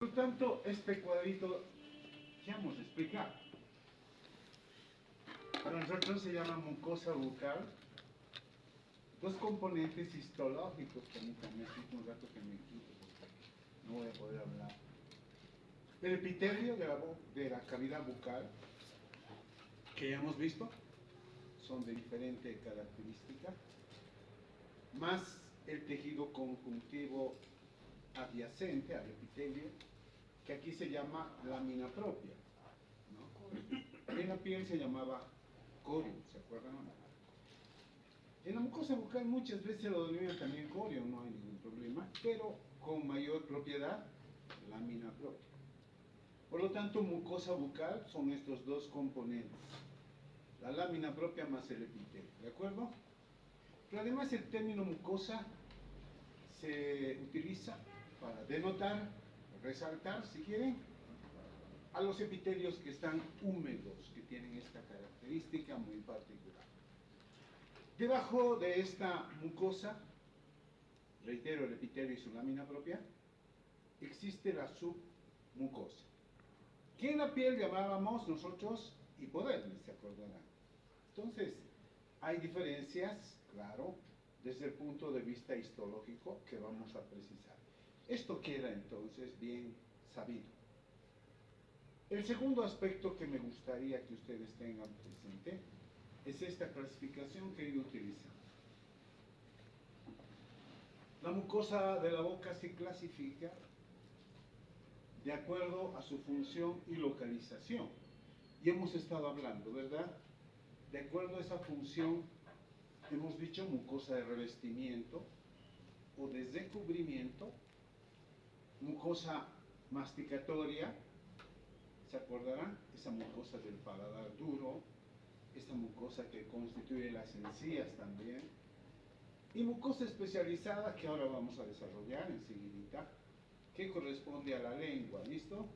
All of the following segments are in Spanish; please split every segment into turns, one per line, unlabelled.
Por lo tanto, este cuadrito ya hemos explicado. Para nosotros se llama mucosa bucal. Dos componentes histológicos, permítanme un rato que me quito porque no voy a poder hablar. El epitelio de la cavidad bucal, que ya hemos visto, son de diferente característica, más el tejido conjuntivo adyacente al epitelio, que aquí se llama lámina propia, ¿no? En la piel se llamaba corio, ¿se acuerdan? En la mucosa bucal muchas veces se lo denomina también corio, no hay ningún problema, pero con mayor propiedad, lámina propia. Por lo tanto, mucosa bucal son estos dos componentes, la lámina propia más el epitelio, ¿de acuerdo? Pero además el término mucosa se utiliza para denotar, resaltar, si quieren, a los epitelios que están húmedos, que tienen esta característica muy particular. Debajo de esta mucosa, reitero, el epitelio y su lámina propia, existe la submucosa, que en la piel llamábamos nosotros hipodermis, ¿se acordarán? Entonces, hay diferencias, claro, desde el punto de vista histológico que vamos a precisar. Esto queda entonces bien sabido. El segundo aspecto que me gustaría que ustedes tengan presente es esta clasificación que he ido utilizando. La mucosa de la boca se clasifica de acuerdo a su función y localización. Y hemos estado hablando, ¿verdad? De acuerdo a esa función, hemos dicho mucosa de revestimiento o de recubrimiento, mucosa masticatoria, ¿se acordarán? Esa mucosa del paladar duro, esta mucosa que constituye las encías también, y mucosa especializada que ahora vamos a desarrollar enseguida, que corresponde a la lengua, ¿listo?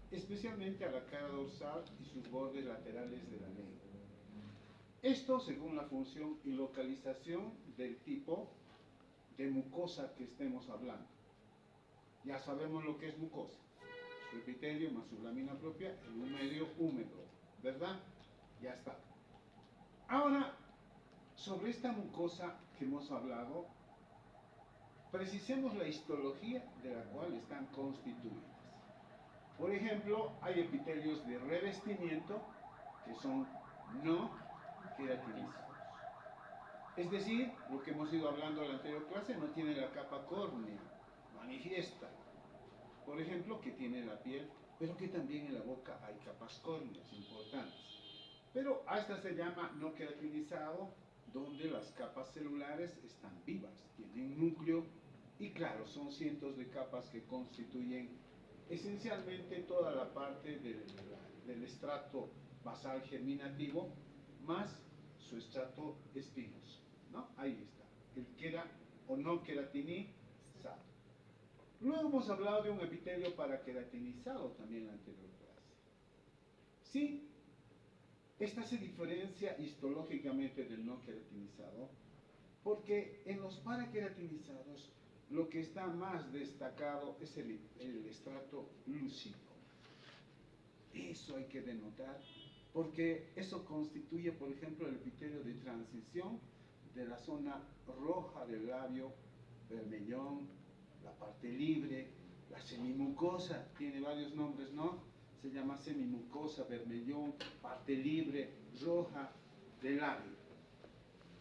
Especialmente a la cara dorsal y sus bordes laterales de la lengua. Esto según la función y localización del tipo de mucosa que estemos hablando. Ya sabemos lo que es mucosa, su epitelio más su lámina propia en un medio húmedo, ¿verdad? Ya está. Ahora, sobre esta mucosa que hemos hablado, precisemos la histología de la cual están constituidas. Por ejemplo, hay epitelios de revestimiento que son no queratinizados. Es decir, lo que hemos ido hablando en la anterior clase, no tiene la capa córnea, manifiesta. Por ejemplo, que tiene la piel, pero que también en la boca hay capas córneas importantes. Pero a esta se llama no queratinizado, donde las capas celulares están vivas, tienen núcleo y claro, son cientos de capas que constituyen esencialmente toda la parte del estrato basal germinativo más su estrato espinoso, ¿no? Ahí está, el quera o no queratinizado. Luego hemos hablado de un epitelio paraqueratinizado también en la anterior clase. Sí, esta se diferencia histológicamente del no queratinizado porque en los paraqueratinizados lo que está más destacado es el estrato lúcido. Eso hay que denotar porque eso constituye, por ejemplo, el epitelio de transición de la zona roja del labio, vermellón, la parte libre, la semimucosa, tiene varios nombres, ¿no? Se llama semimucosa, vermellón, parte libre, roja del labio.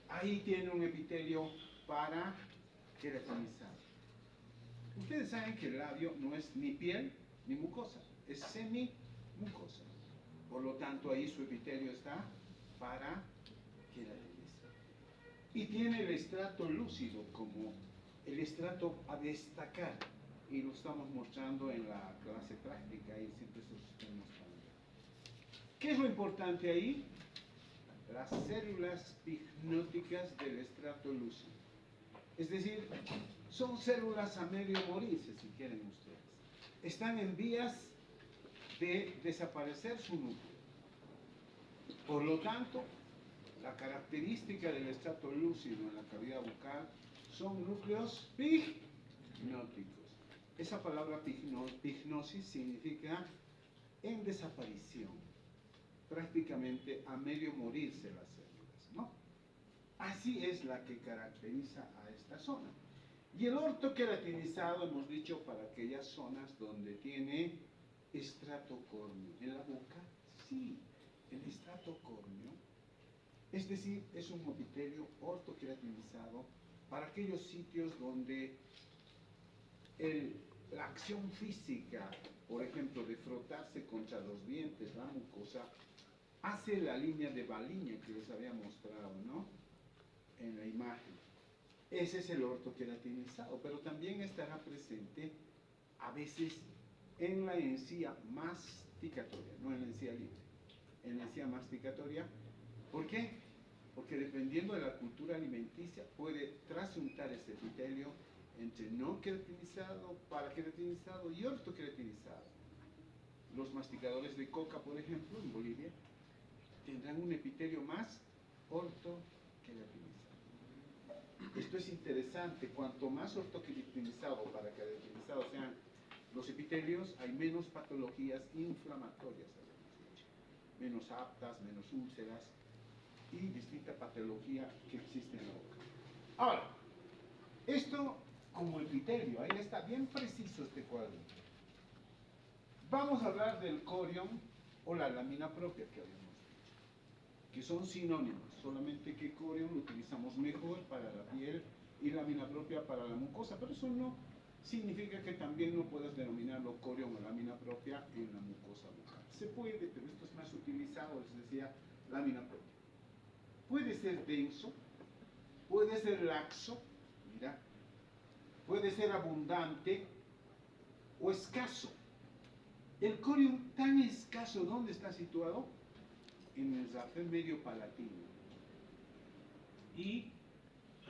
Ahí tiene un epitelio paraqueratinizado. Ustedes saben que el labio no es ni piel ni mucosa, es semimucosa. Por lo tanto, ahí su epitelio está paraqueratinizado. Y tiene el estrato lúcido como el estrato a destacar. Y lo estamos mostrando en la clase práctica y siempre esos temas para allá. ¿Qué es lo importante ahí? Las células pignóticas del estrato lúcido. Es decir, son células a medio morirse, si quieren ustedes. Están en vías de desaparecer su núcleo. Por lo tanto, la característica del estrato lúcido en la cavidad bucal son núcleos pignóticos. esa palabra pignosis significa en desaparición, prácticamente a medio morirse las células, ¿no? Así es la que caracteriza a esta zona. Y el ortoqueratinizado hemos dicho para aquellas zonas donde tiene estrato córneo. En la boca, sí, el estrato córneo, es decir, es un epitelio ortoqueratinizado para aquellos sitios donde la acción física, por ejemplo, de frotarse contra los dientes, la mucosa, hace la línea de Baliña que les había mostrado, ¿no? En la imagen. Ese es el ortoqueratinizado, pero también estará presente a veces en la encía masticatoria, no en la encía libre, en la encía masticatoria. ¿Por qué? Porque dependiendo de la cultura alimenticia puede trasuntar ese epitelio entre no queratinizado, paraqueratinizado y ortoqueratinizado. Los masticadores de coca, por ejemplo, en Bolivia, tendrán un epitelio más ortoqueratinizado. Esto es interesante, cuanto más ortoqueratinizado o paraqueratinizado sean los epitelios, hay menos patologías inflamatorias, menos aptas, menos úlceras y distinta patología que existe en la boca. Ahora, esto como epitelio, ahí está bien preciso este cuadro. Vamos a hablar del corión o la lámina propia que habíamos dicho, que son sinónimos, solamente que corión lo utilizamos mejor para la piel y lámina propia para la mucosa, pero eso no significa que también no puedas denominarlo corión o lámina propia en la mucosa bucal. Se puede, pero esto es más utilizado, les decía, lámina propia. Puede ser denso, puede ser laxo, mira, puede ser abundante o escaso. El corión tan escaso, ¿dónde está situado? En el zafé medio palatino y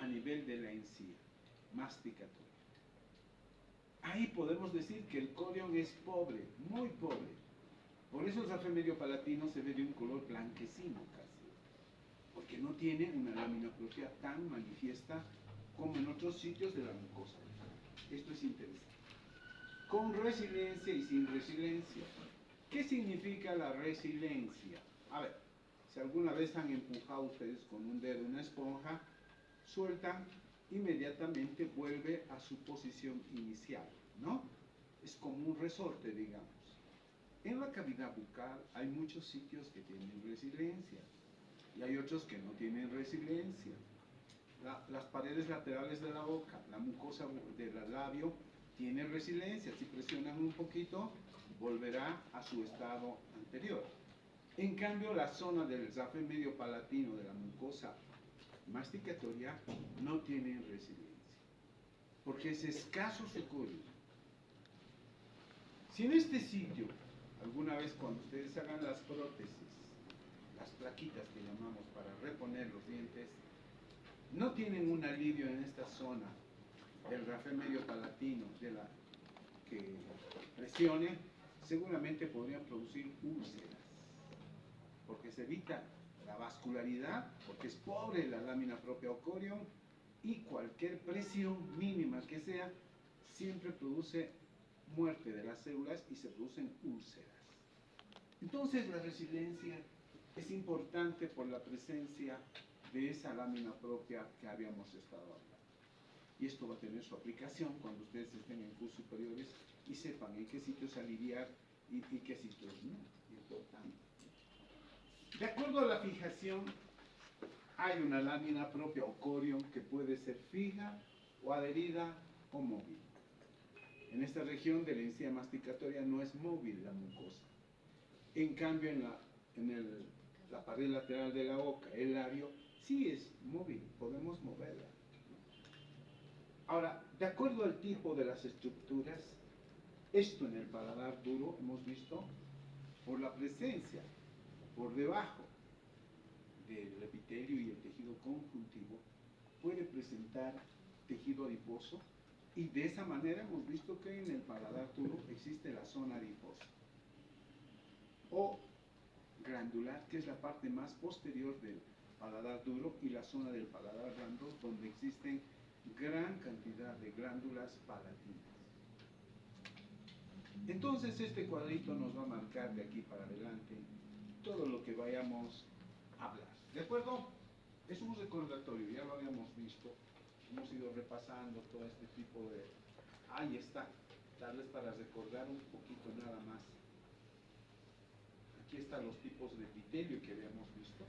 a nivel de la encía masticatoria. Ahí podemos decir que el corión es pobre, muy pobre. Por eso el zafé medio palatino se ve de un color blanquecino casi, porque no tiene una lámina propia tan manifiesta como en otros sitios de la mucosa. Esto es interesante. Con resiliencia y sin resiliencia. ¿Qué significa la resiliencia? A ver, si alguna vez han empujado ustedes con un dedo una esponja, sueltan, inmediatamente vuelve a su posición inicial, ¿no? Es como un resorte, digamos. En la cavidad bucal hay muchos sitios que tienen resiliencia y hay otros que no tienen resiliencia. Las paredes laterales de la boca, la mucosa del labio tiene resiliencia. Si presionan un poquito, volverá a su estado anterior. En cambio, la zona del zafé medio palatino de la mucosa masticatoria no tiene resiliencia, porque es escaso su corión. Si en este sitio, alguna vez cuando ustedes hagan las prótesis, las plaquitas que llamamos para reponer los dientes, no tienen un alivio en esta zona del zafé medio palatino de la que presione, seguramente podrían producir úlceras, porque se evita la vascularidad, porque es pobre la lámina propia o corión, y cualquier presión mínima que sea, siempre produce muerte de las células y se producen úlceras. Entonces la resiliencia es importante por la presencia de esa lámina propia que habíamos estado hablando. Y esto va a tener su aplicación cuando ustedes estén en cursos superiores y sepan en qué sitios aliviar y qué sitios no. Importante. De acuerdo a la fijación, hay una lámina propia o corión que puede ser fija o adherida o móvil. En esta región de la encía masticatoria no es móvil la mucosa. En cambio, en la pared lateral de la boca, el labio, sí es móvil, podemos moverla. Ahora, de acuerdo al tipo de las estructuras, esto en el paladar duro hemos visto por la presencia, por debajo del epitelio y el tejido conjuntivo, puede presentar tejido adiposo, y de esa manera hemos visto que en el paladar duro existe la zona adiposa o glandular, que es la parte más posterior del paladar duro, y la zona del paladar blando donde existen gran cantidad de glándulas palatinas. Entonces este cuadrito nos va a marcar de aquí para adelante todo lo que vayamos a hablar. ¿De acuerdo? Es un recordatorio, ya lo habíamos visto, hemos ido repasando todo este tipo de... Ahí está, tal vez para recordar un poquito nada más. Aquí están los tipos de epitelio que habíamos visto.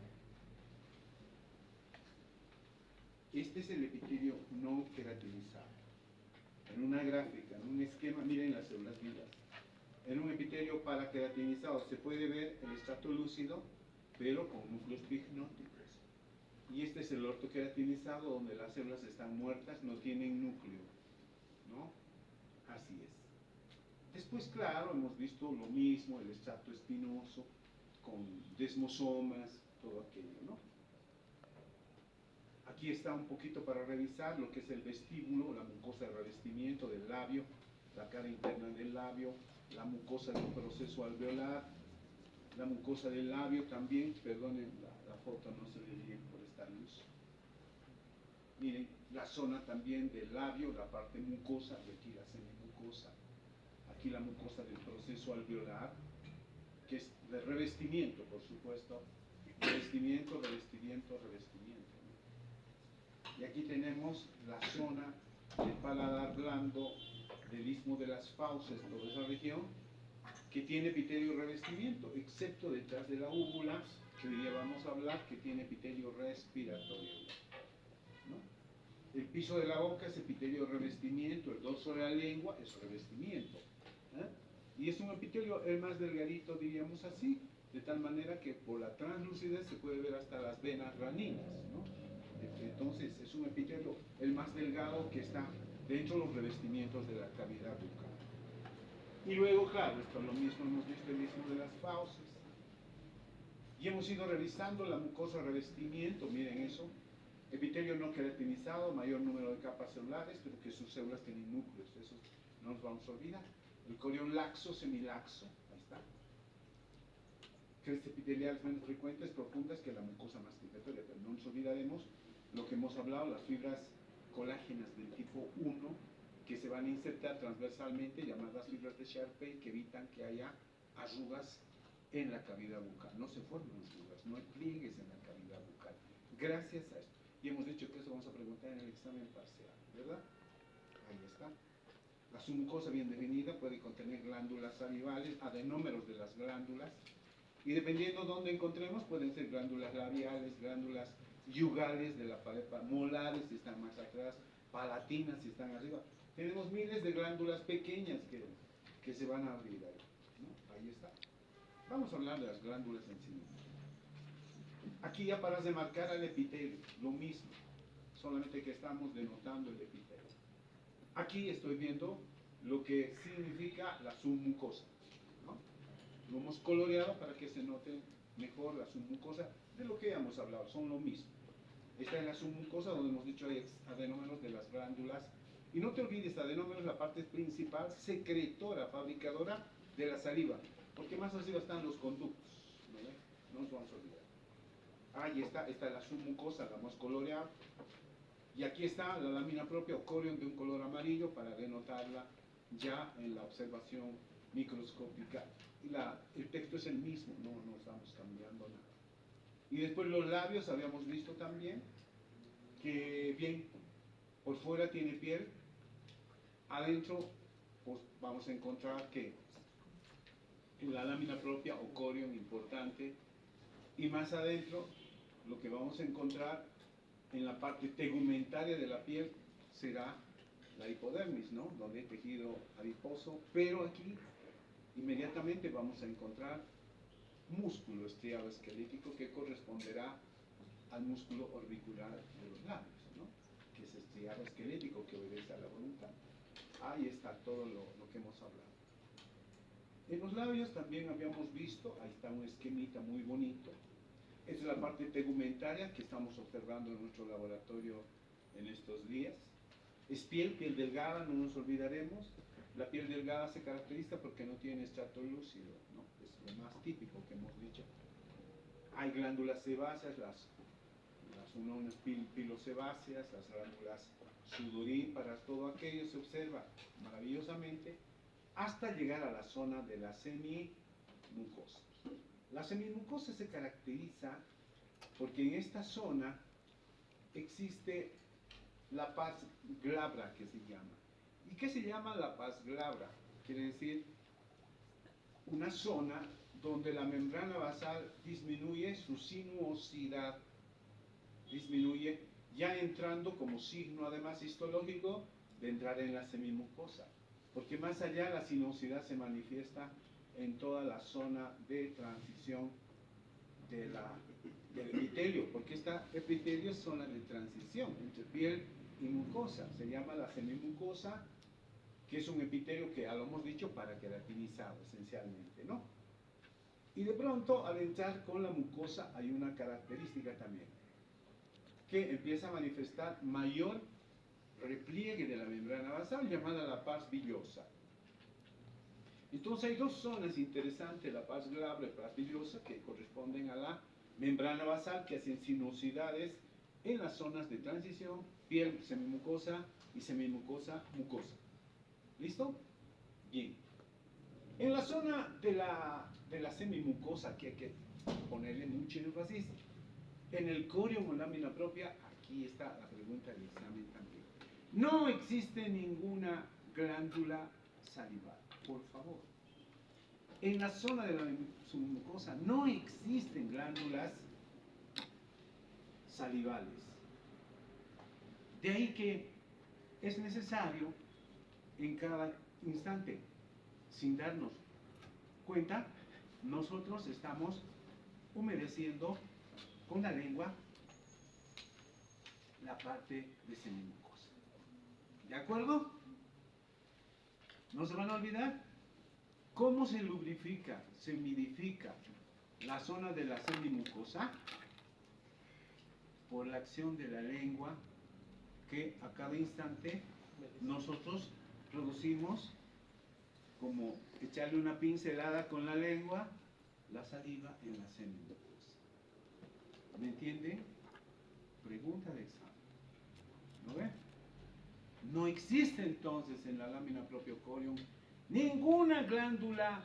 Este es el epitelio no queratinizado. En una gráfica, en un esquema, miren las células vivas. En un epitelio paraqueratinizado se puede ver el estrato lúcido, pero con núcleos pignóticos. Y este es el ortoqueratinizado, donde las células están muertas, no tienen núcleo, ¿no? Así es. Después, claro, hemos visto lo mismo, el estrato espinoso, con desmosomas, todo aquello, ¿no? Aquí está un poquito para revisar lo que es el vestíbulo, la mucosa de revestimiento del labio, la cara interna del labio, la mucosa del proceso alveolar, la mucosa del labio también, perdonen, la foto no se ve bien por esta luz. Miren, la zona también del labio, la parte mucosa, y aquí la semimucosa. Aquí la mucosa del proceso alveolar, que es de revestimiento, por supuesto. Revestimiento, revestimiento, revestimiento. Y aquí tenemos la zona del paladar blando, del istmo de las fauces, toda esa región, que tiene epitelio y revestimiento, excepto detrás de la úvula, que hoy día vamos a hablar, que tiene epitelio respiratorio, ¿no? El piso de la boca es epitelio revestimiento, el dorso de la lengua es revestimiento, ¿eh? Y es un epitelio el más delgadito, diríamos así, de tal manera que por la translucidez se puede ver hasta las venas raninas, ¿no? Entonces es un epitelio el más delgado que está dentro de los revestimientos de la cavidad bucal. Y luego, claro, esto es lo mismo, hemos visto el istmo de las fauces. Y hemos ido revisando la mucosa revestimiento, miren eso. Epitelio no queratinizado, mayor número de capas celulares, pero que sus células tienen núcleos, eso no nos vamos a olvidar. El corión laxo, semilaxo, ahí está. Crestas epiteliales menos frecuentes, profundas que la mucosa masticatoria, pero no nos olvidaremos lo que hemos hablado, las fibras colágenas del tipo 1 que se van a insertar transversalmente, llamadas fibras de Sharpey, que evitan que haya arrugas en la cavidad bucal. No se forman arrugas, no hay pliegues en la cavidad bucal. Gracias a esto. Y hemos dicho que eso vamos a preguntar en el examen parcial, ¿verdad? Ahí está. La submucosa bien definida puede contener glándulas salivales, adenómeros de las glándulas, y dependiendo de dónde encontremos, pueden ser glándulas labiales, glándulas yugales de la pared, molares si están más atrás, palatinas si están arriba. Tenemos miles de glándulas pequeñas que se van a abrir ahí, ¿no? Ahí está. Vamos a hablar de las glándulas en sí mismas. Aquí ya para remarcar al epitelio, lo mismo, solamente que estamos denotando el epitelio. Aquí estoy viendo lo que significa la submucosa, ¿no? Lo hemos coloreado para que se note mejor la submucosa de lo que ya hemos hablado, son lo mismo. Esta es la submucosa donde hemos dicho hay adenómeros de las glándulas. Y no te olvides, adenómeros es la parte principal secretora, fabricadora de la saliva, porque más arriba están los conductos, ¿no? No nos vamos a olvidar. Ahí está, esta es la submucosa, la hemos coloreado. Y aquí está la lámina propia o corión de un color amarillo para denotarla ya en la observación microscópica. Y el texto es el mismo, no estamos cambiando nada. Y después los labios, habíamos visto también que bien, por fuera tiene piel, adentro pues vamos a encontrar que en la lámina propia o corión importante, y más adentro lo que vamos a encontrar en la parte tegumentaria de la piel será la hipodermis, ¿no? Donde hay tejido adiposo, pero aquí inmediatamente vamos a encontrar músculo estriado esquelético que corresponderá al músculo orbicular de los labios, ¿no? Que es estriado esquelético que obedece a la voluntad. Ahí está todo lo que hemos hablado. En los labios también habíamos visto, ahí está un esquemita muy bonito. Esta es la parte tegumentaria que estamos observando en nuestro laboratorio en estos días. Es piel delgada, no nos olvidaremos. La piel delgada se caracteriza porque no tiene estrato lúcido, ¿no? Es lo más típico que hemos dicho. Hay glándulas sebáceas, las unonas pilosebáceas, las glándulas sudoríparas, todo aquello se observa maravillosamente hasta llegar a la zona de la semimucosa. La semimucosa se caracteriza porque en esta zona existe la paz glabra, que se llama. ¿Y qué se llama la paz glabra? Quiere decir una zona donde la membrana basal disminuye su sinuosidad, disminuye, ya entrando como signo además histológico de entrar en la semimucosa, porque más allá la sinuosidad se manifiesta en toda la zona de transición del epitelio, porque esta epitelio es zona de transición entre piel y mucosa, se llama la semimucosa, que es un epitelio que, ya lo hemos dicho, paraqueratinizado esencialmente, ¿no? Y de pronto, al entrar con la mucosa, hay una característica también, que empieza a manifestar mayor repliegue de la membrana basal, llamada la pars villosa. Entonces hay dos zonas interesantes, la pars glabra y la pars villosa, que corresponden a la membrana basal, que hacen sinuosidades en las zonas de transición, piel semimucosa y semimucosa mucosa. ¿Listo? Bien. En la zona de la semimucosa, que hay que ponerle mucho énfasis, en el corium o lámina propia, aquí está la pregunta del examen también. No existe ninguna glándula salival, por favor. En la zona de la semimucosa no existen glándulas salivales. De ahí que es necesario en cada instante, sin darnos cuenta, nosotros estamos humedeciendo con la lengua la parte de semimucosa. ¿De acuerdo? No se van a olvidar. ¿Cómo se lubrifica, se humidifica la zona de la semimucosa? Por la acción de la lengua, que a cada instante nosotros producimos, como echarle una pincelada con la lengua, la saliva en la semimucosa. ¿Me entiende? Pregunta de examen. ¿No ve? No existe entonces en la lámina propio corium ninguna glándula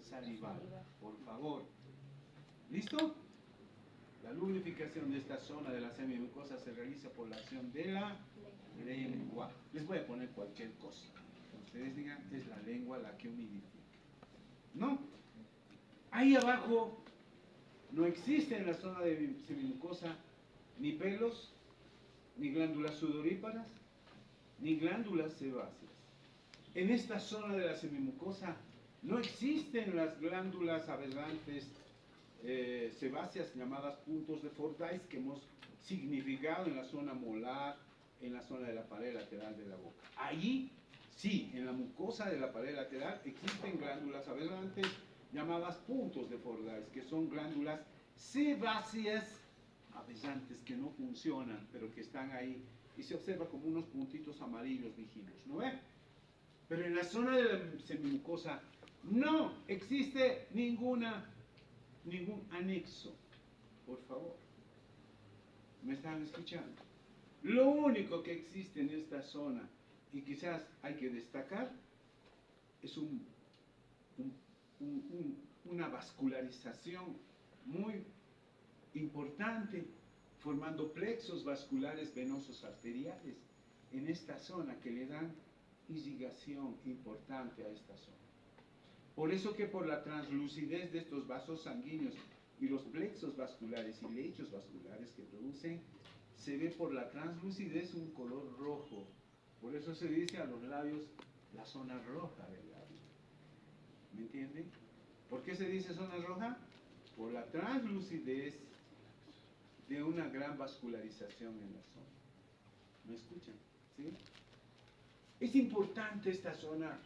salival, por favor. ¿Listo? La lubrificación de esta zona de la semimucosa se realiza por la acción de la lengua. Les voy a poner cualquier cosa. Ustedes digan, es la lengua la que humidifica. ¿No? Ahí abajo no existe en la zona de semimucosa ni pelos, ni glándulas sudoríparas, ni glándulas sebáceas. En esta zona de la semimucosa no existen las glándulas aberrantes sebáceas llamadas puntos de Fordyce, que hemos significado en la zona molar, en la zona de la pared lateral de la boca. Allí sí, en la mucosa de la pared lateral existen glándulas aberrantes llamadas puntos de Fordyce, que son glándulas sebáceas aberrantes que no funcionan, pero que están ahí y se observa como unos puntitos amarillos dijimos, ¿no ve? Pero en la zona de la semimucosa no existe ningún anexo, por favor. ¿Me están escuchando? Lo único que existe en esta zona, y quizás hay que destacar, es una vascularización muy importante, formando plexos vasculares venosos arteriales en esta zona que le dan irrigación importante a esta zona. Por eso que por la translucidez de estos vasos sanguíneos y los plexos vasculares y lechos vasculares que producen, se ve por la translucidez un color rojo. Por eso se dice a los labios la zona roja del labio. ¿Me entienden? ¿Por qué se dice zona roja? Por la translucidez de una gran vascularización en la zona. ¿Me escuchan? ¿Sí? Es importante esta zona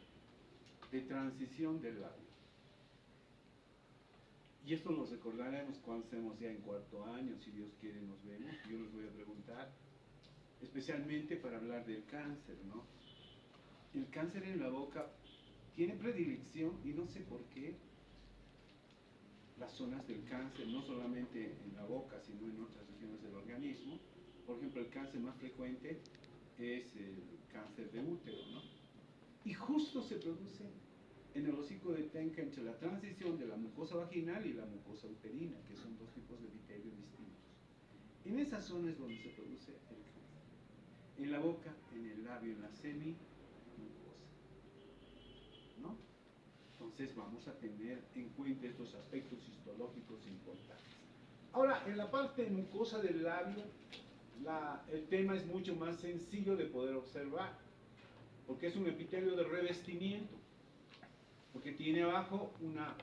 de transición del labio. Y esto lo recordaremos cuando estemos ya en cuarto año, si Dios quiere nos vemos. Yo les voy a preguntar, especialmente para hablar del cáncer, ¿no? El cáncer en la boca tiene predilección, y no sé por qué, las zonas del cáncer, no solamente en la boca, sino en otras regiones del organismo. Por ejemplo, el cáncer más frecuente es el cáncer de útero, ¿no? Y justo se produce en el hocico de Tenca entre la transición de la mucosa vaginal y la mucosa uterina, que son dos tipos de epitelio distintos. En esa zona es donde se produce el cáncer. En la boca, en el labio, en la semimucosa, ¿no? Entonces vamos a tener en cuenta estos aspectos histológicos importantes. Ahora, en la parte mucosa del labio, el tema es mucho más sencillo de poder observar, porque es un epitelio de revestimiento, porque tiene abajo una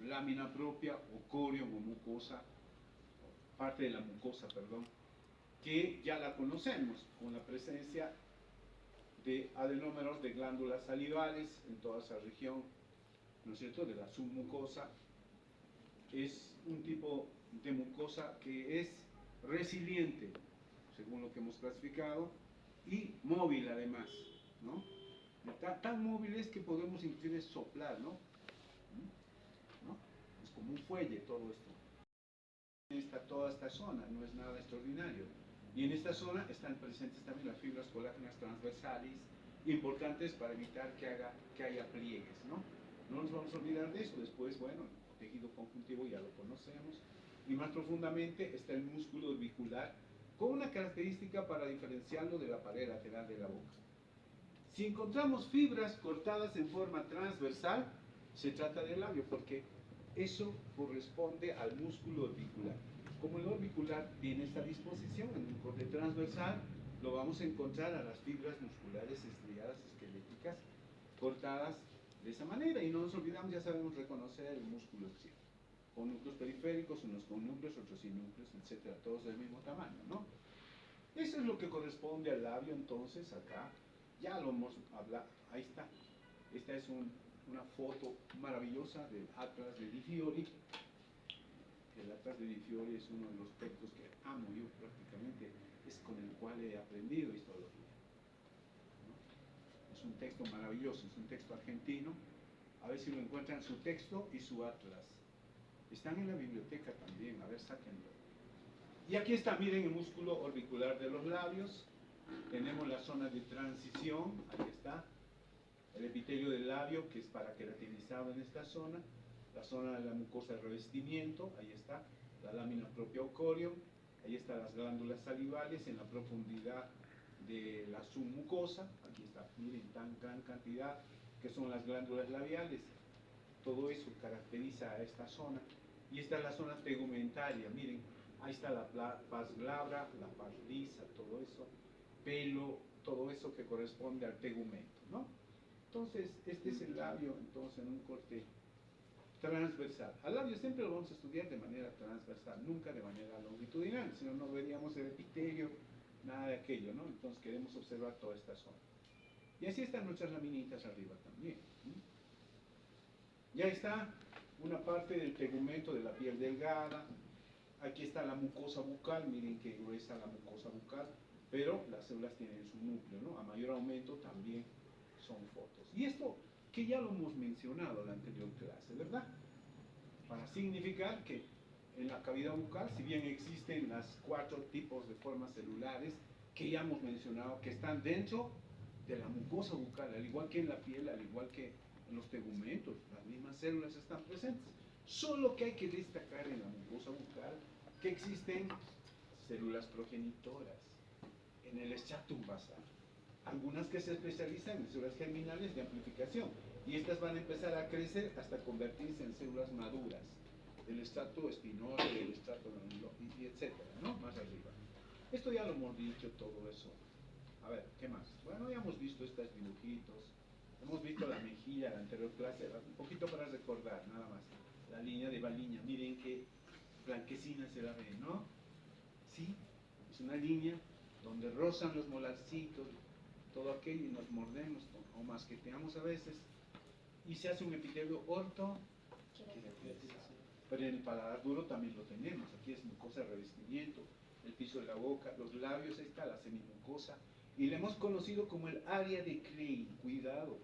lámina propia o corium o mucosa, parte de la mucosa, perdón, que ya la conocemos con la presencia de adenómeros de glándulas salivales en toda esa región, ¿no es cierto?, de la submucosa. Es un tipo de mucosa que es resiliente, según lo que hemos clasificado, y móvil además, ¿no? Tan móvil es que podemos inclusive soplar, ¿no? ¿No? Es como un fuelle todo esto. Toda esta zona, no es nada extraordinario. Y en esta zona están presentes también las fibras colágenas transversales, importantes para evitar que haya pliegues, ¿no? No nos vamos a olvidar de eso. Después, bueno, el tejido conjuntivo ya lo conocemos. Y más profundamente está el músculo orbicular, con una característica para diferenciarlo de la pared lateral de la boca. Si encontramos fibras cortadas en forma transversal, se trata del labio, porque eso corresponde al músculo orbicular. Como el orbicular tiene esta disposición en un corte transversal, lo vamos a encontrar a las fibras musculares estriadas esqueléticas cortadas de esa manera. Y no nos olvidamos, ya sabemos reconocer el músculo axial, con núcleos periféricos, unos con núcleos, otros sin núcleos, etcétera, todos del mismo tamaño, ¿no? Eso es lo que corresponde al labio. Entonces acá ya lo hemos hablado, ahí está. Esta es una foto maravillosa del Atlas de Di Fiori. El Atlas de Di Fiori es uno de los textos que amo yo prácticamente, es con el cual he aprendido histología, ¿no? Es un texto maravilloso, es un texto argentino. A ver si lo encuentran, su texto y su Atlas. Están en la biblioteca también, a ver, sáquenlo. Y aquí está, miren, el músculo orbicular de los labios. Tenemos la zona de transición, ahí está. El epitelio del labio, que es paraqueratinizado en esta zona. La zona de la mucosa de revestimiento, ahí está. La lámina propia o corium. Ahí están las glándulas salivales en la profundidad de la submucosa. Aquí está, miren, tan gran cantidad, que son las glándulas labiales. Todo eso caracteriza a esta zona. Y esta es la zona tegumentaria, miren. Ahí está la paz glabra, la paz lisa, todo eso, pelo, todo eso que corresponde al tegumento, ¿no? Entonces, este es el labio, entonces, en un corte transversal. Al labio siempre lo vamos a estudiar de manera transversal, nunca de manera longitudinal, si no, no veríamos el epitelio, nada de aquello, ¿no? Entonces, queremos observar toda esta zona. Y así están nuestras laminitas arriba también. Ya está una parte del tegumento de la piel delgada. Aquí está la mucosa bucal, miren qué gruesa la mucosa bucal, pero las células tienen su núcleo, ¿no? A mayor aumento también son fotos. Y esto que ya lo hemos mencionado en la anterior clase, ¿verdad? Para significar que en la cavidad bucal, si bien existen las 4 tipos de formas celulares que ya hemos mencionado, que están dentro de la mucosa bucal, al igual que en la piel, al igual que en los tegumentos, las mismas células están presentes. Solo que hay que destacar en la mucosa bucal que existen células progenitoras en el stratum basal, algunas que se especializan en células germinales de amplificación, y estas van a empezar a crecer hasta convertirse en células maduras del estrato espinoso, del estrato y etcétera, ¿no? Más arriba. Esto ya lo hemos dicho, todo eso. A ver, ¿qué más? Bueno, ya hemos visto estos dibujitos, hemos visto la mejilla en la anterior clase, un poquito para recordar, nada más. La línea de Baliña, miren qué blanquecina se la ve, ¿no? Sí, es una línea donde rozan los molarcitos, todo aquello, y nos mordemos o masqueteamos a veces, y se hace un epitelio orto. Pero en el paladar duro también lo tenemos. Aquí es mucosa de revestimiento, el piso de la boca, los labios, ahí está la semimucosa, y le hemos conocido como el área de Klein. Cuidado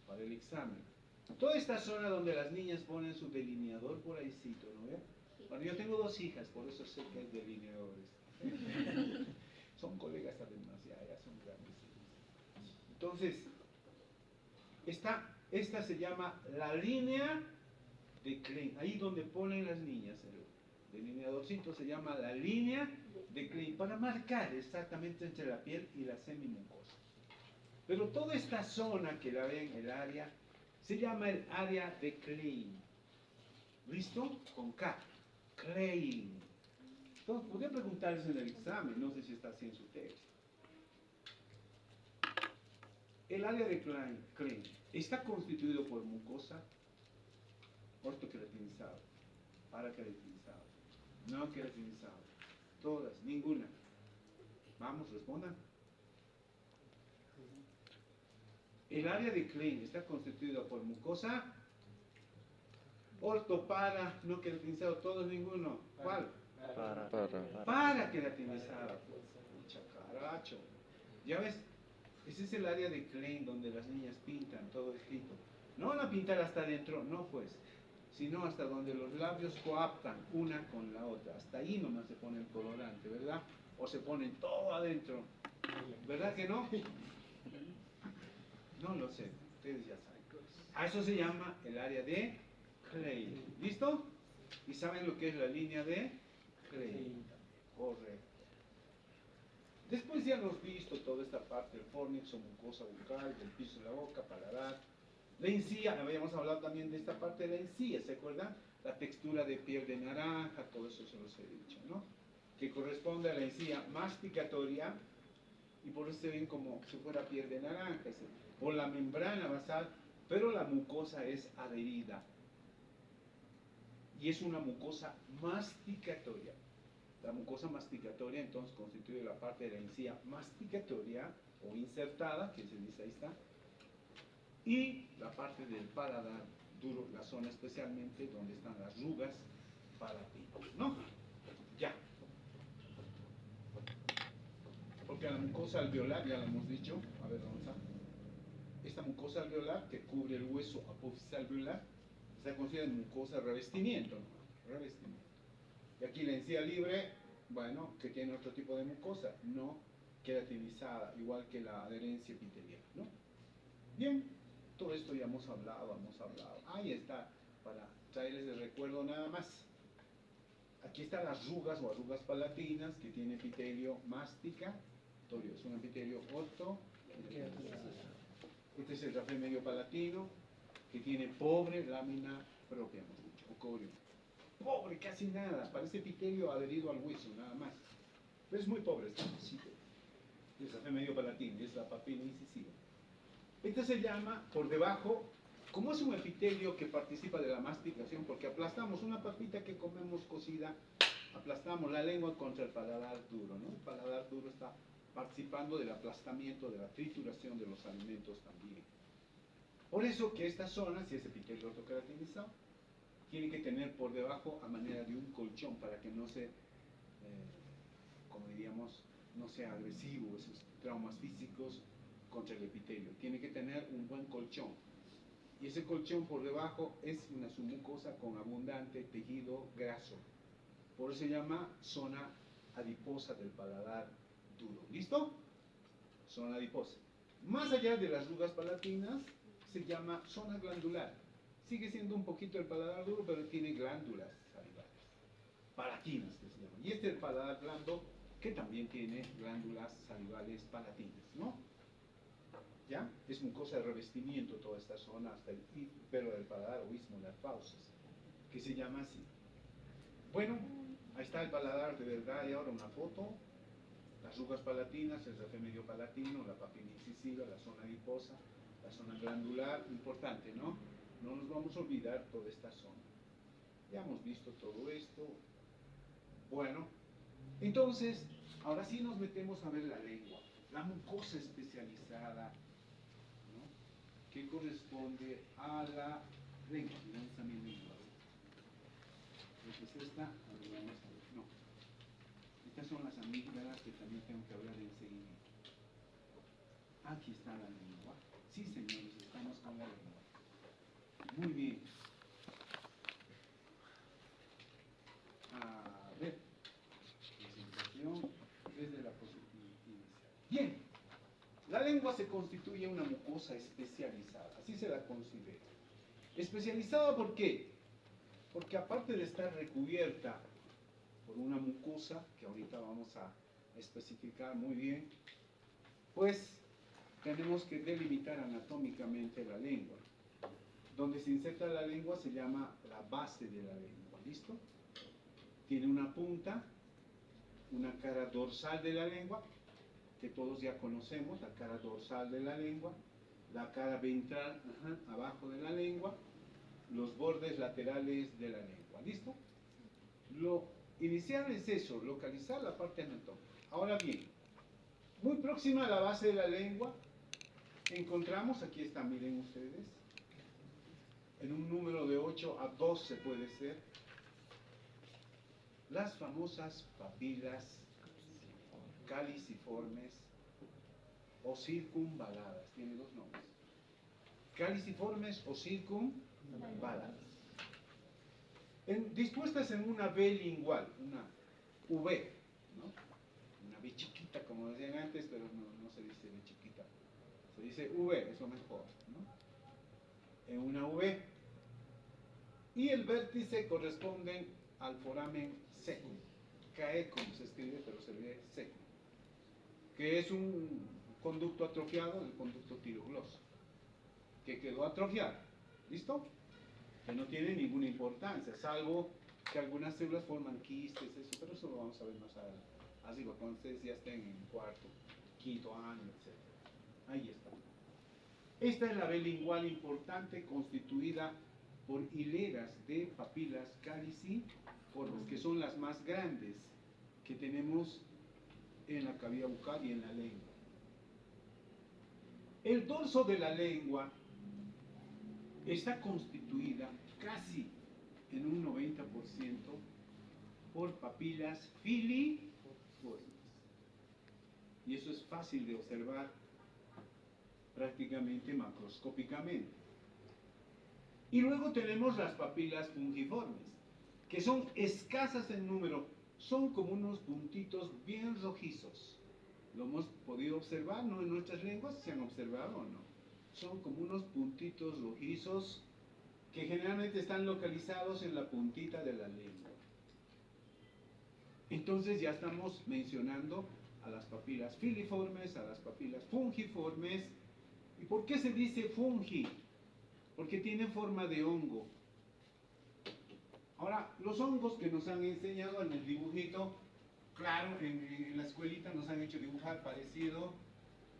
para el examen. Toda esta zona donde las niñas ponen su delineador por ahícito, ¿no ve? Bueno, yo tengo 2 hijas, por eso sé que hay delineadores. Son colegas además, ya son grandes. Entonces,
Esta se llama la línea de Klein. Ahí donde ponen las niñas, el delineadorcito se llama la línea de Klein, para marcar exactamente entre la piel y la semimucosa. Pero toda esta zona que la ven, el área, se llama el área de Klein. ¿Listo? Con K. Klein. Entonces, podría preguntarles en el examen, no sé si está así en su texto. El área de Klein está constituido por mucosa ortoqueratinizada, paraqueratinizada, no queratinizada, todas, ninguna. Vamos, respondan. El área de Klein está constituida por mucosa orto, para, no queratinizado, todos, ninguno. ¿Cuál? Para queratinizada. Chacaracho. ¿Ya ves? Ese es el área de Klein donde las niñas pintan todo escrito. No van a pintar hasta adentro, no pues, sino hasta donde los labios coaptan una con la otra. Hasta ahí nomás se pone el colorante, ¿verdad? O se ponen todo adentro. ¿Verdad que no? No lo sé, ustedes ya saben. A eso se llama el área de Klein. ¿Listo? ¿Y saben lo que es la línea de Klein? Correcto. Después ya hemos visto toda esta parte del fornix o mucosa bucal, del piso de la boca, paladar. La encía, habíamos hablado también de esta parte de la encía, ¿se acuerdan? La textura de piel de naranja, todo eso se los he dicho, ¿no? Que corresponde a la encía masticatoria, y por eso se ven como si fuera piel de naranja, por la membrana basal, pero la mucosa es adherida. Y es una mucosa masticatoria. La mucosa masticatoria entonces constituye la parte de la encía masticatoria o insertada, que se dice ahí está, y la parte del paladar duro, la zona especialmente donde están las rugas palatinas, ¿no? Ya. Porque la mucosa alveolar, ya lo hemos dicho, a ver, vamos a... Esta mucosa alveolar que cubre el hueso apófisis alveolar está considerada mucosa revestimiento, ¿no? Revestimiento. Y aquí la encía libre, bueno, que tiene otro tipo de mucosa, no queratinizada, igual que la adherencia epitelial, ¿no? Bien, todo esto ya hemos hablado. Ahí está, para traerles de recuerdo nada más. Aquí están las rugas o arrugas palatinas, que tiene epitelio masticatorio, es un epitelio orto. Este es el rafe medio palatino, que tiene pobre lámina propia, hemos dicho, o corio. Pobre, casi nada, parece epitelio adherido al hueso, nada más. Pero es muy pobre, está chiquito. Es rafe medio palatino, es la papila incisiva. Este se llama, por debajo, como es un epitelio que participa de la masticación, porque aplastamos una papita que comemos cocida, aplastamos la lengua contra el paladar duro, ¿no? El paladar duro está participando del aplastamiento, de la trituración de los alimentos también. Por eso que esta zona, si es epitelio ortokeratinizado, tiene que tener por debajo a manera de un colchón para que no se, como diríamos, no sea agresivo, esos traumas físicos contra el epitelio. Tiene que tener un buen colchón. Y ese colchón por debajo es una submucosa con abundante tejido graso. Por eso se llama zona adiposa del paladar duro. ¿Listo? Zona adiposa. Más allá de las rugas palatinas, se llama zona glandular. Sigue siendo un poquito el paladar duro, pero tiene glándulas salivales. Palatinas, que se llaman. Y este es el paladar blando, que también tiene glándulas salivales palatinas, ¿no? ¿Ya? Es mucosa de revestimiento toda esta zona, hasta el pelo del paladar o istmo de las fauces, que se llama así. Bueno, ahí está el paladar de verdad, y ahora una foto. Las rugas palatinas, el rafe medio palatino, la papila incisiva, la zona adiposa, la zona glandular, importante, ¿no? No nos vamos a olvidar toda esta zona. Ya hemos visto todo esto. Bueno, entonces, ahora sí nos metemos a ver la lengua, la mucosa especializada, ¿no? Que corresponde a la lengua. Miramos también lengua. Entonces esta, a ver, vamos a ver, no. Estas son las amígdalas que también tengo que hablar enseguida. Aquí está la lengua. Sí, señores, estamos con la lengua. Muy bien. A ver, presentación desde la posición inicial. Bien, la lengua se constituye una mucosa especializada, así se la considera. Especializada, ¿por qué? Porque aparte de estar recubierta por una mucosa, que ahorita vamos a especificar muy bien, pues tenemos que delimitar anatómicamente la lengua. Donde se inserta la lengua se llama la base de la lengua, ¿listo? Tiene una punta, una cara dorsal de la lengua, que todos ya conocemos, la cara dorsal de la lengua, la cara ventral, abajo de la lengua, los bordes laterales de la lengua, ¿listo? Lo inicial es eso, localizar la parte anatómica. Ahora bien, muy próxima a la base de la lengua, encontramos, aquí está, miren ustedes, en un número de 8 a 12 puede ser, las famosas papilas caliciformes o circunvaladas, tiene dos nombres, caliciformes o circunvaladas, dispuestas en una V lingual, una V, ¿no? Una V chiquita, como decían antes, pero no se dice V chiquita, se dice V, eso mejor, ¿no? En una V, y el vértice corresponde al foramen seco, caecum se escribe, pero se lee seco, que es un conducto atrofiado, el conducto tirogloso, que quedó atrofiado, ¿listo? Que no tiene ninguna importancia, salvo que algunas células forman quistes, eso, pero eso lo vamos a ver más adelante, así que cuando ustedes ya estén en cuarto, quinto año, etc. Ahí está. Esta es la V lingual importante, constituida por hileras de papilas caliciformes, que son las más grandes que tenemos en la cavidad bucal y en la lengua. El dorso de la lengua está constituida casi en un 90% por papilas filiformes. Y eso es fácil de observar prácticamente macroscópicamente. Y luego tenemos las papilas fungiformes, que son escasas en número, son como unos puntitos bien rojizos. Lo hemos podido observar, ¿no? En nuestras lenguas, ¿se han observado o no? Son como unos puntitos rojizos que generalmente están localizados en la puntita de la lengua. Entonces ya estamos mencionando a las papilas filiformes, a las papilas fungiformes. ¿Y por qué se dice fungi? Porque tienen forma de hongo. Ahora, los hongos que nos han enseñado en el dibujito, claro, en la escuelita nos han hecho dibujar parecido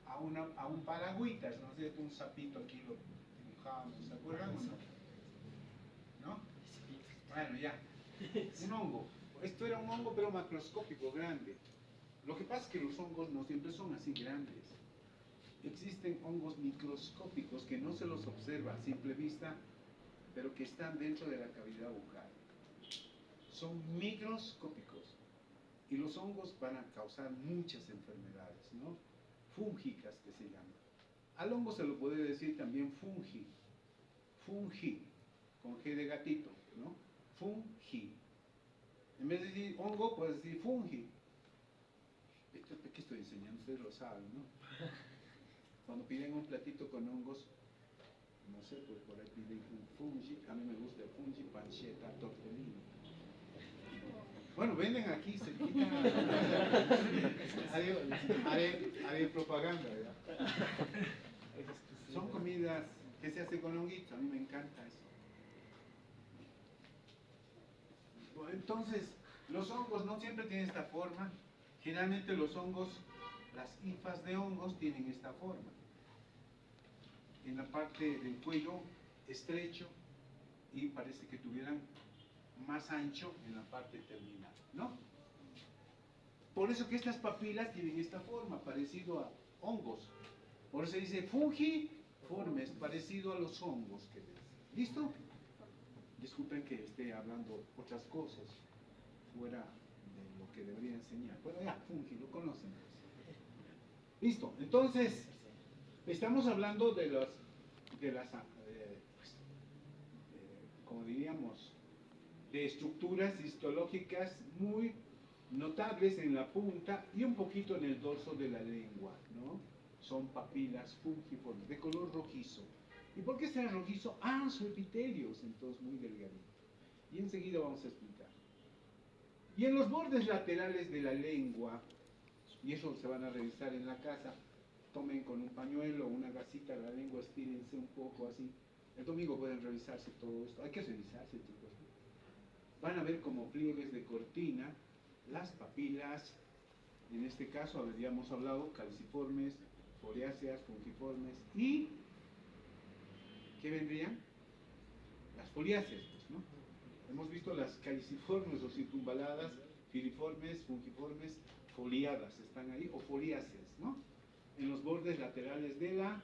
a un paragüitas, ¿no es cierto? Un sapito aquí lo dibujábamos, ¿se acuerdan o no? ¿No? Bueno, ya. Un hongo. Esto era un hongo pero macroscópico, grande. Lo que pasa es que los hongos no siempre son así grandes. Existen hongos microscópicos que no se los observa a simple vista, pero que están dentro de la cavidad bucal. Son microscópicos. Y los hongos van a causar muchas enfermedades, ¿no? Fúngicas que se llaman. Al hongo se lo puede decir también fungi. Fungi, con G de gatito, ¿no? Fungi. En vez de decir hongo, puedes decir fungi. Esto es que estoy enseñando, ustedes lo saben, ¿no? Cuando piden un platito con hongos, no sé, pues por ahí piden un fungi. A mí me gusta el fungi, pancetta, tortellini. Bueno, venden aquí, se quitan. Haré propaganda, ¿verdad? Son comidas que se hacen con honguitos, a mí me encanta eso. Bueno, entonces, los hongos no siempre tienen esta forma. Generalmente los hongos, las hifas de hongos tienen esta forma. En la parte del cuello estrecho y parece que tuvieran más ancho en la parte terminal, ¿no? Por eso que estas papilas tienen esta forma, parecido a hongos. Por eso se dice fungiformes, parecido a los hongos que ven. ¿Listo? Disculpen que esté hablando otras cosas fuera de lo que debería enseñar. Bueno, ya, fungi, lo conocen. Listo, entonces, estamos hablando de las como diríamos, de estructuras histológicas muy notables en la punta y un poquito en el dorso de la lengua, ¿no? son papilas fungiformes, de color rojizo. ¿Y por qué están rojizo? Ah, su epitelios, entonces muy delgadito. Y enseguida vamos a explicar. Y en los bordes laterales de la lengua, y eso se van a revisar en la casa, tomen con un pañuelo o una gasita la lengua, estírense un poco así. El domingo pueden revisarse todo esto. Hay que revisarse, chicos. Van a ver como pliegues de cortina las papilas. En este caso habríamos hablado calciformes, foliáceas, fungiformes y ¿qué vendrían? Las foliáceas, pues, ¿no? Hemos visto las caliciformes o circunvaladas, filiformes, fungiformes, foliadas, están ahí, o foliáceas, ¿no? En los bordes laterales de la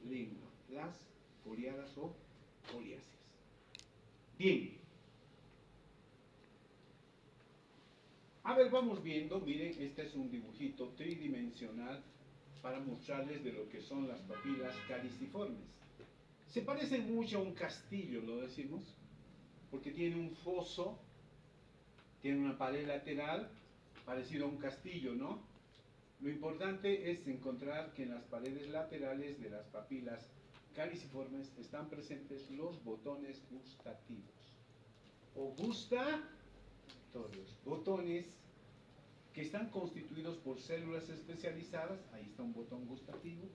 lengua, las foliadas o foliáceas. Bien. A ver, vamos viendo, miren, este es un dibujito tridimensional para mostrarles de lo que son las papilas caliciformes. Se parecen mucho a un castillo, lo decimos, porque tiene un foso, tiene una pared lateral, parecido a un castillo, ¿no? Lo importante es encontrar que en las paredes laterales de las papilas caliciformes están presentes los botones gustativos, o gustatorios, botones que están constituidos por células especializadas, ahí está un botón gustativo,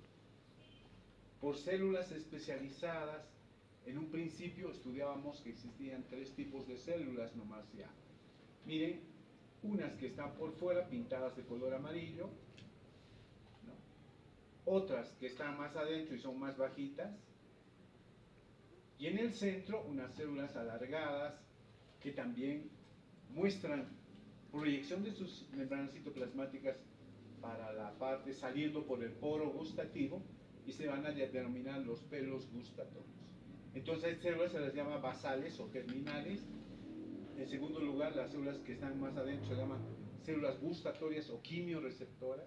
por células especializadas. En un principio estudiábamos que existían 3 tipos de células nomás ya. Miren, unas que están por fuera pintadas de color amarillo, ¿no? Otras que están más adentro y son más bajitas, y en el centro unas células alargadas que también muestran proyección de sus membranas citoplasmáticas para la parte saliendo por el poro gustativo, y se van a denominar los pelos gustatorios. Entonces, estas células se las llama basales o germinales. En segundo lugar, las células que están más adentro se llaman células gustatorias o quimioreceptoras.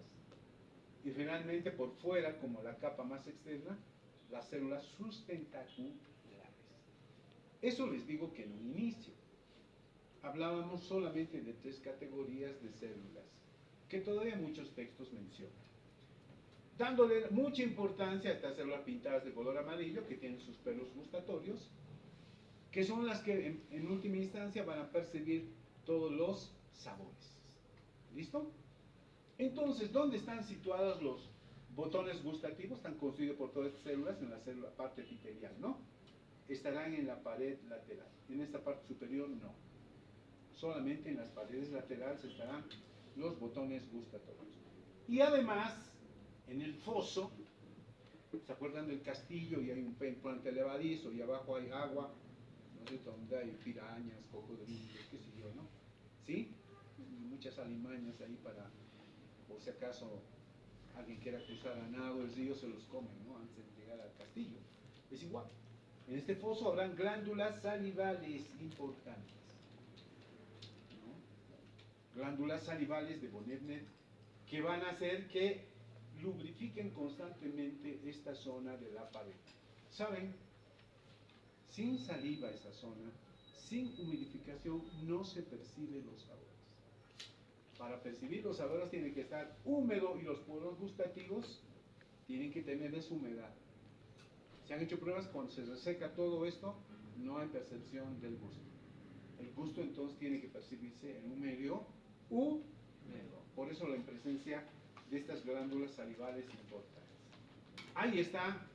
Y finalmente, por fuera, como la capa más externa, las células sustentaculares. Eso les digo que en un inicio hablábamos solamente de 3 categorías de células, que todavía muchos textos mencionan, dándole mucha importancia a estas células pintadas de color amarillo que tienen sus pelos gustatorios, que son las que en última instancia van a percibir todos los sabores. ¿Listo? Entonces, ¿dónde están situados los botones gustativos? Están constituidos por todas estas células en la célula parte epitelial, ¿no? Estarán en la pared lateral. En esta parte superior no. Solamente en las paredes laterales estarán los botones gustatorios. Y además, en el foso, ¿se acuerdan del castillo? Y hay un puente levadizo y abajo hay agua, no sé, donde hay pirañas, cocodrilos, qué sé yo, ¿no? ¿Sí? Y muchas alimañas ahí para, por si acaso alguien quiera cruzar a nado el río, se los comen, ¿no? Antes de llegar al castillo. Es igual. En este foso habrán glándulas salivales importantes, ¿no? Glándulas salivales de Bonnefond que van a hacer que lubrifiquen constantemente esta zona de la pared. ¿Saben? Sin saliva esa zona, sin humidificación, no se perciben los sabores. Para percibir los sabores tiene que estar húmedo y los poros gustativos tienen que tener esa humedad. Se han hecho pruebas cuando se reseca todo esto, no hay percepción del gusto. El gusto entonces tiene que percibirse en un medio húmedo. Por eso la presencia de estas glándulas salivales importantes. Ahí está,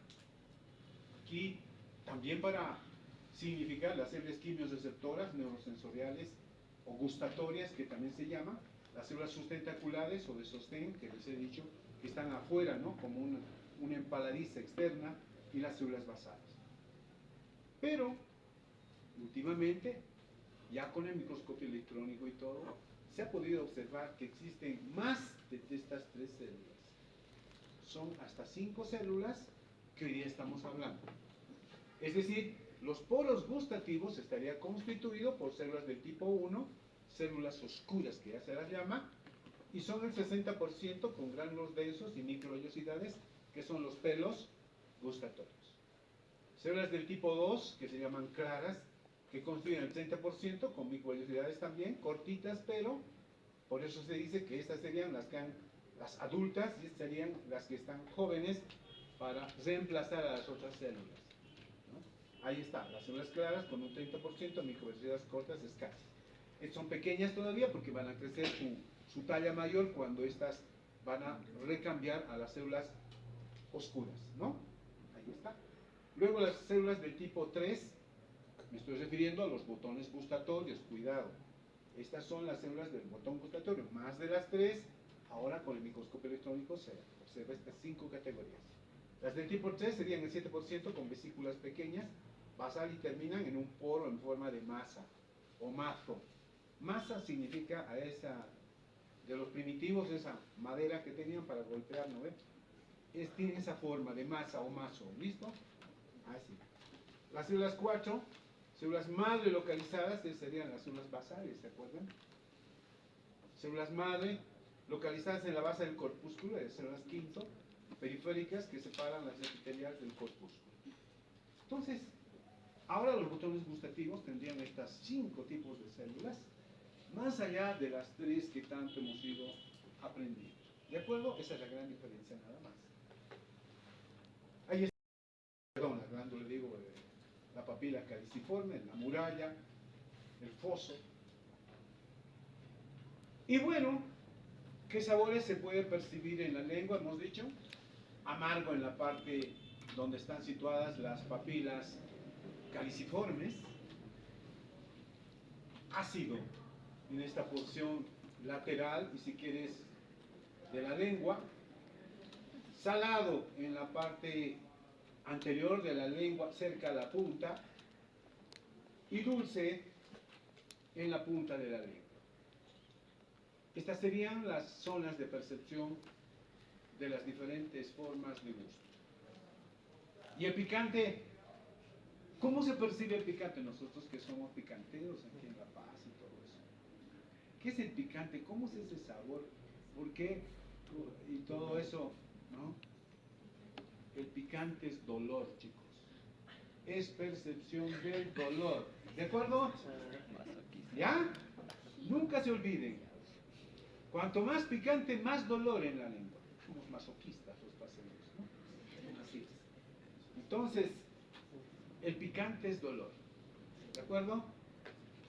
aquí también para significar las células quimioreceptoras, neurosensoriales o gustatorias, que también se llama, las células sustentaculares o de sostén, que les he dicho, que están afuera, ¿no? Como una empaladiza externa, y las células basales. Pero, últimamente, ya con el microscopio electrónico y todo, se ha podido observar que existen más de estas 3 células. Son hasta 5 células que hoy día estamos hablando. Es decir, los poros gustativos estarían constituidos por células del tipo 1, células oscuras que ya se las llama, y son el 60% con gránulos densos y microvellosidades, que son los pelos gustatorios. Células del tipo 2, que se llaman claras, que constituyen el 30% con microvellosidades también, cortitas, pero por eso se dice que estas serían las que han las adultas serían las que están jóvenes para reemplazar a las otras células, ¿no? Ahí está, las células claras con un 30%, microvellosidades cortas escasas. Son pequeñas todavía porque van a crecer su talla mayor cuando estas van a recambiar a las células oscuras, ¿no? Ahí está. Luego las células del tipo 3, me estoy refiriendo a los botones gustatorios, cuidado. Estas son las células del botón gustatorio, más de las 3, ahora con el microscopio electrónico se observa estas 5 categorías. Las del tipo 3 serían el 7% con vesículas pequeñas, basal y terminan en un poro en forma de masa o mazo. Masa significa a esa, de los primitivos, esa madera que tenían para golpear, ¿no ven? Tiene esa forma de masa o mazo, ¿listo? Así. Las células 4, células madre localizadas, serían las células basales, ¿se acuerdan? Células madre localizadas en la base del corpúsculo, de células quinto, periféricas que separan las epiteliales del corpúsculo. Entonces, ahora los botones gustativos tendrían estas 5 tipos de células, más allá de las 3 que tanto hemos ido aprendiendo. ¿De acuerdo? Esa es la gran diferencia nada más. Ahí está, perdón, la glándula, digo, la papila caliciforme, la muralla, el foso. Y bueno, ¿qué sabores se puede percibir en la lengua? Hemos dicho, amargo en la parte donde están situadas las papilas caliciformes, ácido en esta porción lateral y si quieres de la lengua, salado en la parte anterior de la lengua cerca a la punta y dulce en la punta de la lengua. Estas serían las zonas de percepción de las diferentes formas de gusto. Y el picante, ¿cómo se percibe el picante? Nosotros que somos picanteros aquí en La Paz y todo eso. ¿Qué es el picante? ¿Cómo es ese sabor? ¿Por qué? Y todo eso, ¿no? El picante es dolor, chicos. Es percepción del dolor. ¿De acuerdo? ¿Ya? Nunca se olviden. Cuanto más picante, más dolor en la lengua. Somos masoquistas los paseños, ¿no? Así es. Entonces, el picante es dolor. ¿De acuerdo?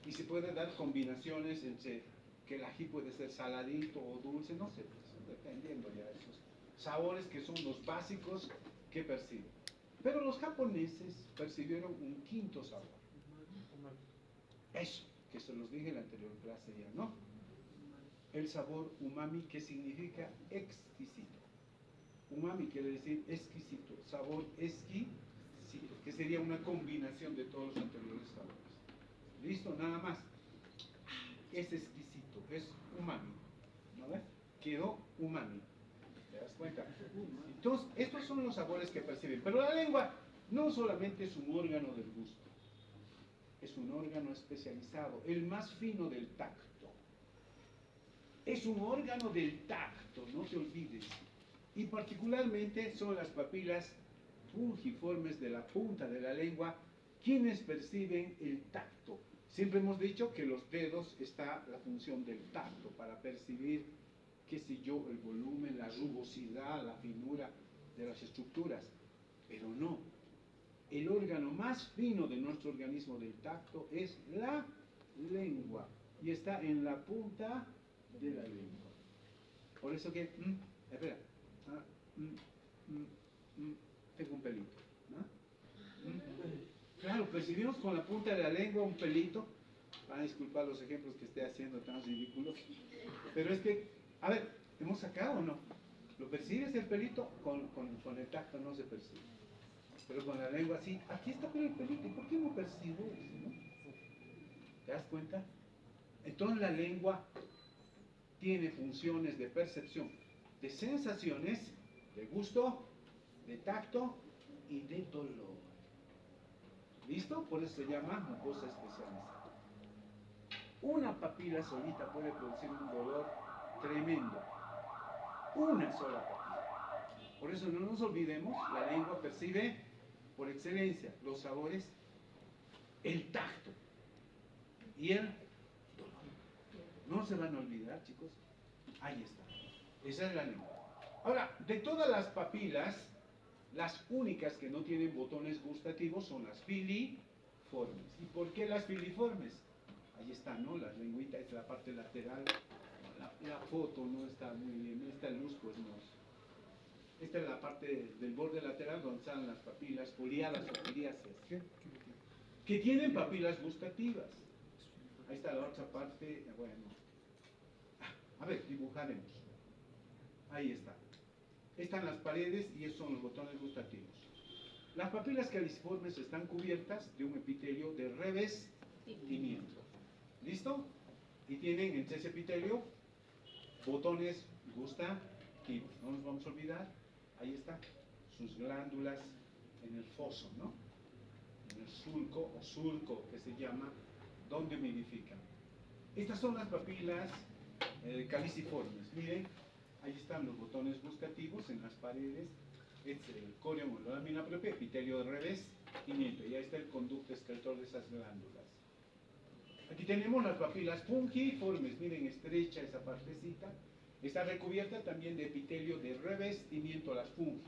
Y se pueden dar combinaciones entre que el ají puede ser saladito o dulce, no sé, pues, dependiendo ya de esos sabores que son los básicos que perciben. Pero los japoneses percibieron un quinto sabor. Eso, que se los dije en la anterior clase ya, ¿no? El sabor umami, que significa exquisito. Umami quiere decir exquisito, sabor exquisito, que sería una combinación de todos los anteriores sabores. ¿Listo? Nada más. Es exquisito, es umami. ¿No ves? Quedó umami. ¿Te das cuenta? Entonces, estos son los sabores que perciben. Pero la lengua no solamente es un órgano del gusto, es un órgano especializado, el más fino del tacto. Es un órgano del tacto, no te olvides. Y particularmente son las papilas pungiformes de la punta de la lengua quienes perciben el tacto. Siempre hemos dicho que los dedos está la función del tacto para percibir, qué sé yo, el volumen, la rugosidad, la finura de las estructuras. Pero no. El órgano más fino de nuestro organismo del tacto es la lengua y está en la punta de la lengua. Por eso que, espera, tengo un pelito, ¿no? Claro, percibimos con la punta de la lengua un pelito. Van a disculpar los ejemplos que esté haciendo tan ridículos, pero es que, a ver, ¿hemos sacado o no? ¿Lo percibes el pelito? Con el tacto no se percibe, pero con la lengua sí. Aquí está el pelito, ¿y por qué no percibo eso, no? ¿Te das cuenta? Entonces la lengua tiene funciones de percepción, de sensaciones, de gusto, de tacto y de dolor. ¿Listo? Por eso se llama mucosa especializada. Una papila solita puede producir un dolor tremendo. Una sola papila. Por eso no nos olvidemos, la lengua percibe por excelencia los sabores, el tacto y el dolor. No se van a olvidar, chicos. Ahí está. Esa es la lengua. Ahora, de todas las papilas, las únicas que no tienen botones gustativos son las filiformes. ¿Y por qué las filiformes? Ahí está, ¿no? La lengüita es la parte lateral. La foto no está muy bien. Esta luz, pues no. Esta es la parte del borde lateral donde están las papilas foliadas o foliáceas, que tienen papilas gustativas. Ahí está la otra parte. Bueno, a ver, dibujaremos. Ahí está. Están las paredes y esos son los botones gustativos. Las papilas caliciformes están cubiertas de un epitelio de revestimiento. ¿Listo? Y tienen entre ese epitelio botones gustativos. No nos vamos a olvidar. Ahí está. Sus glándulas en el foso, ¿no? En el sulco o surco que se llama, donde humidifican. Estas son las papilas caliciformes. Miren. Ahí están los botones gustativos en las paredes. Es el corium o la lámina propia, epitelio de revestimiento. Y ahí está el conducto excretor de esas glándulas. Aquí tenemos las papilas fungiformes. Miren, estrecha esa partecita. Está recubierta también de epitelio de revestimiento, las fungi.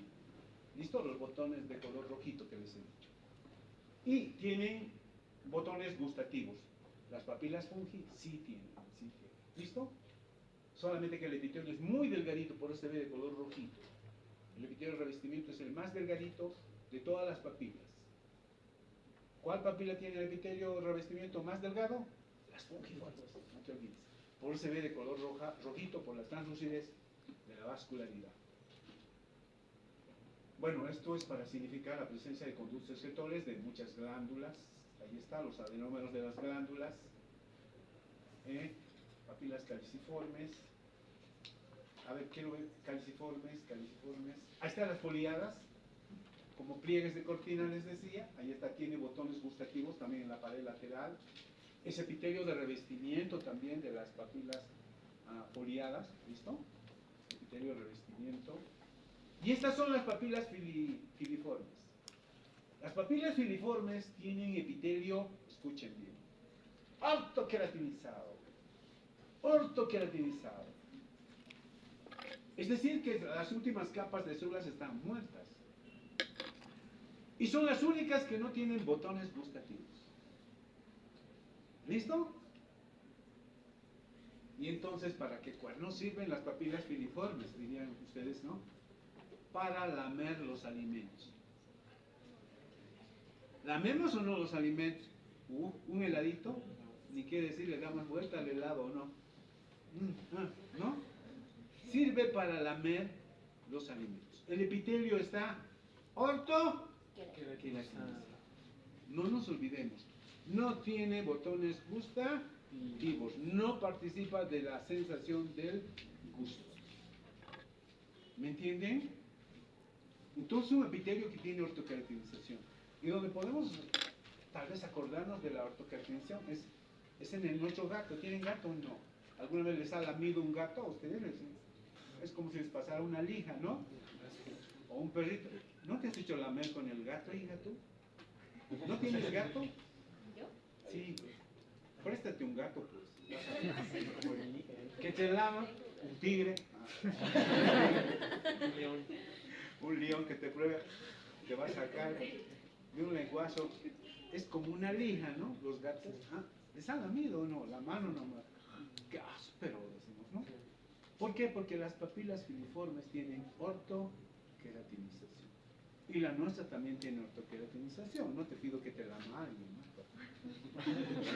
¿Listo? Los botones de color rojito que les he dicho. Y tienen botones gustativos. Las papilas fungi sí tienen. ¿Listo? Solamente que el epitelio es muy delgadito, por eso se ve de color rojito. El epitelio de revestimiento es el más delgadito de todas las papilas. ¿Cuál papila tiene el epitelio de revestimiento más delgado? Las fungiformes, no te olvides. Por eso se ve de color rojito por la translucidez de la vascularidad. Bueno, esto es para significar la presencia de conductos excretores de muchas glándulas. Ahí está, los adenómeros de las glándulas. Papilas caliciformes. A ver, quiero ver caliciformes. Ahí están las foliadas, como pliegues de cortina les decía. Ahí está, tiene botones gustativos también en la pared lateral. Ese epitelio de revestimiento también de las papilas foliadas, ¿listo? Epitelio de revestimiento. Y estas son las papilas filiformes. Las papilas filiformes tienen epitelio, escuchen bien, ortoqueratinizado. Es decir, que las últimas capas de células están muertas. Y son las únicas que no tienen botones gustativos. ¿Listo? Y entonces, ¿para qué cuernos sirven las papilas filiformes? Dirían ustedes, ¿no? Para lamer los alimentos. ¿Lamemos o no los alimentos? Un heladito, ni qué decir, le damos vuelta al helado o no. ¿No? Sirve para lamer los alimentos. El epitelio está ortoqueratinizado. No nos olvidemos. No tiene botones gustativos. No participa de la sensación del gusto. ¿Me entienden? Entonces un epitelio que tiene ortoqueratinización. Y donde podemos tal vez acordarnos de la ortoqueratinización es en nuestro gato. ¿Tienen gato o no? ¿Alguna vez les ha lamido un gato a ustedes? Es como si les pasara una lija, ¿no? O un perrito. ¿No te has hecho lamer con el gato, hija, tú? ¿No tienes gato?
¿Yo?
Sí. Préstate un gato, pues. ¿Qué te lama? Un tigre.
Un león.
Un león que te prueba, te va a sacar de un lenguazo. Es como una lija, ¿no? Los gatos. ¿Les han lamido o no? La mano nomás. Qué áspero, decimos, ¿no? ¿Por qué? Porque las papilas filiformes tienen ortoqueratinización. Y la nuestra también tiene ortoqueratinización. No te pido que te la amarguen, ¿no?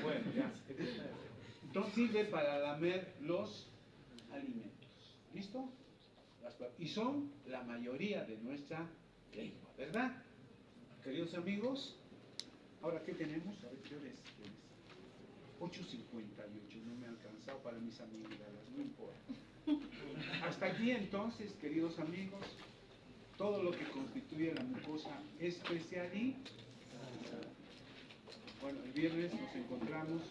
Bueno, ya. Entonces sirve para lamer los alimentos. ¿Listo? Y son la mayoría de nuestra lengua, ¿verdad? Queridos amigos, ahora ¿qué tenemos? A ver, ¿qué hora es? 8:58, no me ha alcanzado para mis amígdalas, no importa. Hasta aquí entonces, queridos amigos, todo lo que constituye la mucosa especializada. Bueno, el viernes nos encontramos